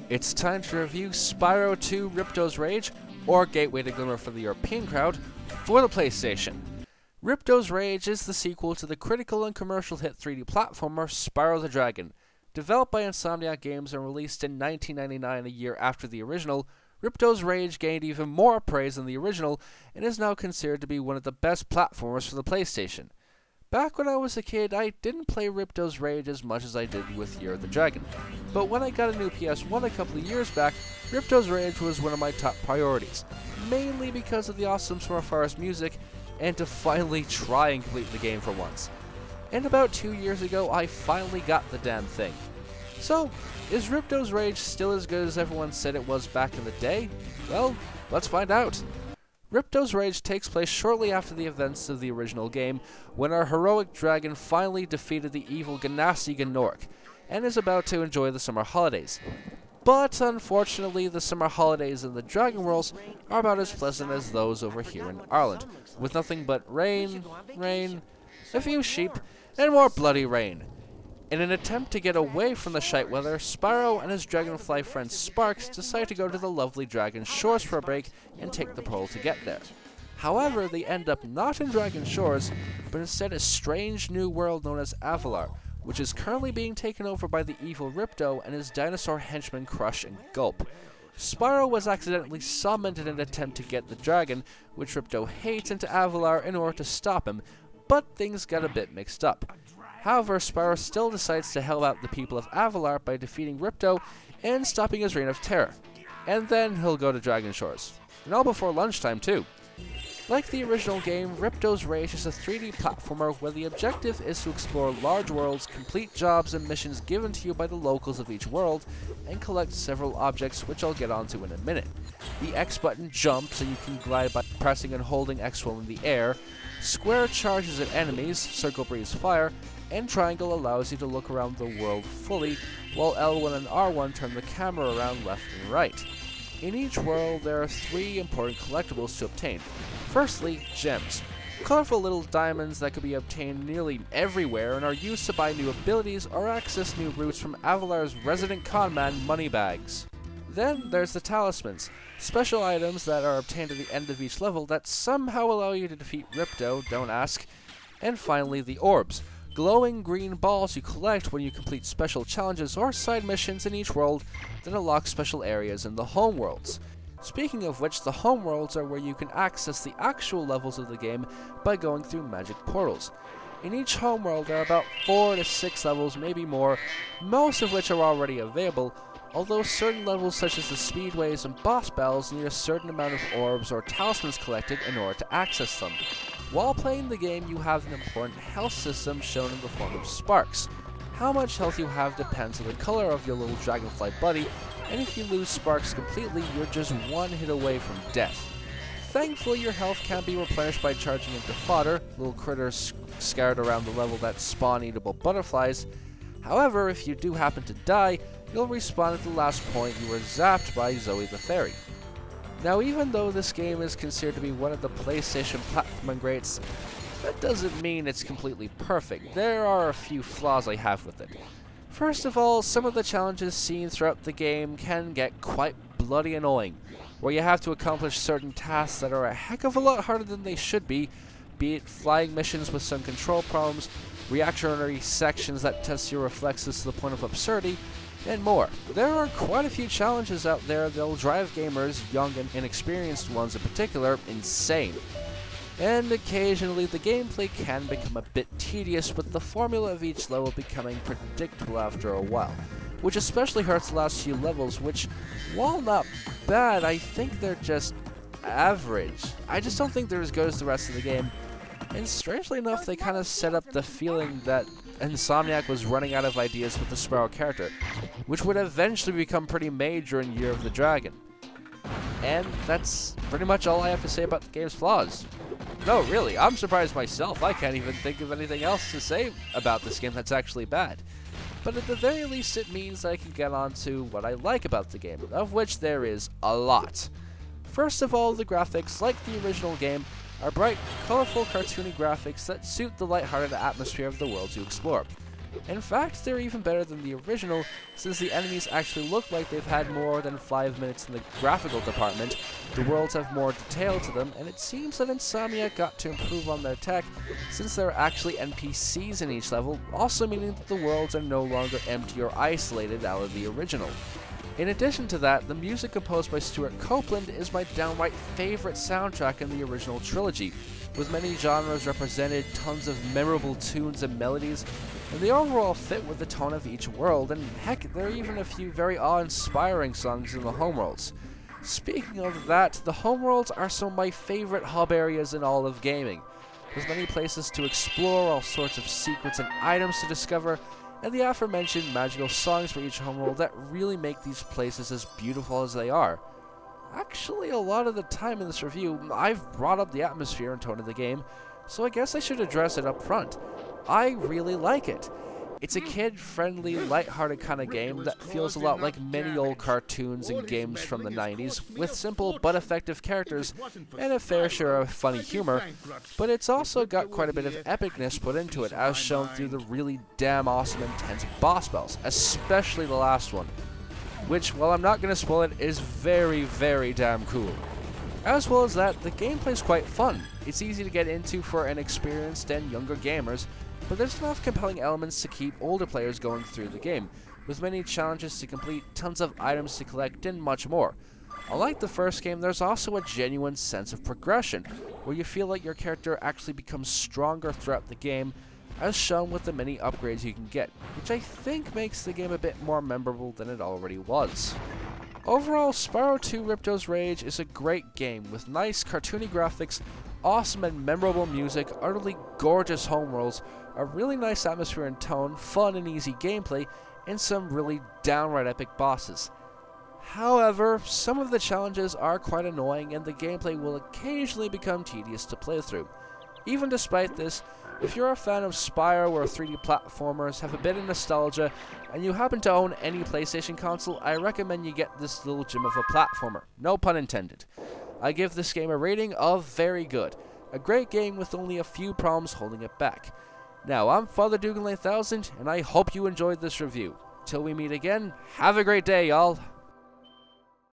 It's time to review Spyro 2 Ripto's Rage, or Gateway to Glimmer for the European crowd, for the PlayStation. Ripto's Rage is the sequel to the critical and commercial hit 3D platformer Spyro the Dragon. Developed by Insomniac Games and released in 1999, a year after the original, Ripto's Rage gained even more praise than the original and is now considered to be one of the best platformers for the PlayStation. Back when I was a kid, I didn't play Ripto's Rage as much as I did with Year of the Dragon, but when I got a new PS1 a couple of years back, Ripto's Rage was one of my top priorities, mainly because of the awesome Summer Forest music and to finally try and complete the game for once. And about 2 years ago, I finally got the damn thing. So, is Ripto's Rage still as good as everyone said it was back in the day? Well, let's find out. Ripto's Rage takes place shortly after the events of the original game, when our heroic dragon finally defeated the evil Ganassi Gnorc, and is about to enjoy the summer holidays. But unfortunately, the summer holidays in the Dragon Worlds are about as pleasant as those over here in Ireland, with nothing but rain, a few sheep, and more bloody rain. In an attempt to get away from the shite weather, Spyro and his dragonfly friend Sparks decide to go to the lovely Dragon Shores for a break and take the pole to get there. However, they end up not in Dragon Shores, but instead a strange new world known as Avalar, which is currently being taken over by the evil Ripto and his dinosaur henchmen Crush and Gulp. Spyro was accidentally summoned in an attempt to get the dragon, which Ripto hates, into Avalar in order to stop him, but things got a bit mixed up. However, Spyro still decides to help out the people of Avalar by defeating Ripto and stopping his reign of terror. And then he'll go to Dragon Shores. And all before lunchtime too. Like the original game, Ripto's Rage is a 3D platformer where the objective is to explore large worlds, complete jobs and missions given to you by the locals of each world, and collect several objects, which I'll get onto in a minute. The X button jumps, so you can glide by pressing and holding X while in the air. Square charges at enemies, circle breathes fire, and triangle allows you to look around the world fully, while L1 and R1 turn the camera around left and right. In each world, there are 3 important collectibles to obtain. Firstly, gems. Colorful little diamonds that can be obtained nearly everywhere and are used to buy new abilities or access new routes from Avalar's resident conman moneybags. Then there's the talismans, special items that are obtained at the end of each level that somehow allow you to defeat Ripto, don't ask. And finally, the orbs, glowing green balls you collect when you complete special challenges or side missions in each world that unlock special areas in the home worlds. Speaking of which, the home worlds are where you can access the actual levels of the game by going through magic portals. In each home world there are about 4 to 6 levels, maybe more, most of which are already available, although certain levels such as the speedways and boss battles need a certain amount of orbs or talismans collected in order to access them. While playing the game, you have an important health system shown in the form of sparks. How much health you have depends on the color of your little dragonfly buddy, and if you lose sparks completely, you're just one hit away from death. Thankfully, your health can be replenished by charging into fodder, little critters scattered around the level that spawn eatable butterflies. However, if you do happen to die, you'll respawn at the last point you were zapped by Zoe the Fairy. Now, even though this game is considered to be one of the PlayStation platforming greats, that doesn't mean it's completely perfect. There are a few flaws I have with it. First of all, some of the challenges seen throughout the game can get quite bloody annoying, where you have to accomplish certain tasks that are a heck of a lot harder than they should be it flying missions with some control problems, reactionary sections that test your reflexes to the point of absurdity, and more. There are quite a few challenges out there that'll drive gamers, young and inexperienced ones in particular, insane. And occasionally the gameplay can become a bit tedious, with the formula of each level becoming predictable after a while, which especially hurts the last few levels, which, while not bad, I think they're just average. I just don't think they're as good as the rest of the game, and strangely enough, they kind of set up the feeling that Insomniac was running out of ideas with the Spyro character, which would eventually become pretty major in Year of the Dragon. And that's pretty much all I have to say about the game's flaws. No, really, I'm surprised myself. I can't even think of anything else to say about this game that's actually bad. But at the very least, it means I can get on to what I like about the game, of which there is a lot. First of all, the graphics, like the original game, are bright, colorful, cartoony graphics that suit the lighthearted atmosphere of the worlds you explore. In fact, they're even better than the original, since the enemies actually look like they've had more than 5 minutes in the graphical department, the worlds have more detail to them, and it seems that Insomniac got to improve on their tech, since there are actually NPCs in each level, also meaning that the worlds are no longer empty or isolated out of the original. In addition to that, the music composed by Stuart Copeland is my downright favorite soundtrack in the original trilogy, with many genres represented, tons of memorable tunes and melodies, and they overall fit with the tone of each world, and heck, there are even a few very awe-inspiring songs in the homeworlds. Speaking of that, the homeworlds are some of my favorite hub areas in all of gaming, with many places to explore, all sorts of secrets and items to discover, and the aforementioned magical songs for each homeworld that really make these places as beautiful as they are. Actually, a lot of the time in this review, I've brought up the atmosphere and tone of the game, so I guess I should address it up front. I really like it. It's a kid-friendly, light-hearted kind of game that feels a lot like many old cartoons and games from the 90s, with simple but effective characters and a fair share of funny humor, but it's also got quite a bit of epicness put into it, as shown through the really damn awesome intense boss battles, especially the last one, which, while I'm not going to spoil it, is very, very damn cool. As well as that, the gameplay's quite fun. It's easy to get into for inexperienced and younger gamers, but there's enough compelling elements to keep older players going through the game, with many challenges to complete, tons of items to collect, and much more. Unlike the first game, there's also a genuine sense of progression, where you feel like your character actually becomes stronger throughout the game, as shown with the many upgrades you can get, which I think makes the game a bit more memorable than it already was. Overall, Spyro 2 Ripto's Rage is a great game with nice cartoony graphics, awesome and memorable music, utterly gorgeous homeworlds, a really nice atmosphere and tone, fun and easy gameplay, and some really downright epic bosses. However, some of the challenges are quite annoying and the gameplay will occasionally become tedious to play through. Even despite this, if you're a fan of Spyro or 3D platformers, have a bit of nostalgia, and you happen to own any PlayStation console, I recommend you get this little gem of a platformer. No pun intended. I give this game a rating of very good. A great game with only a few problems holding it back. Now, I'm Father Dugan 8000, and I hope you enjoyed this review. Till we meet again, have a great day, y'all!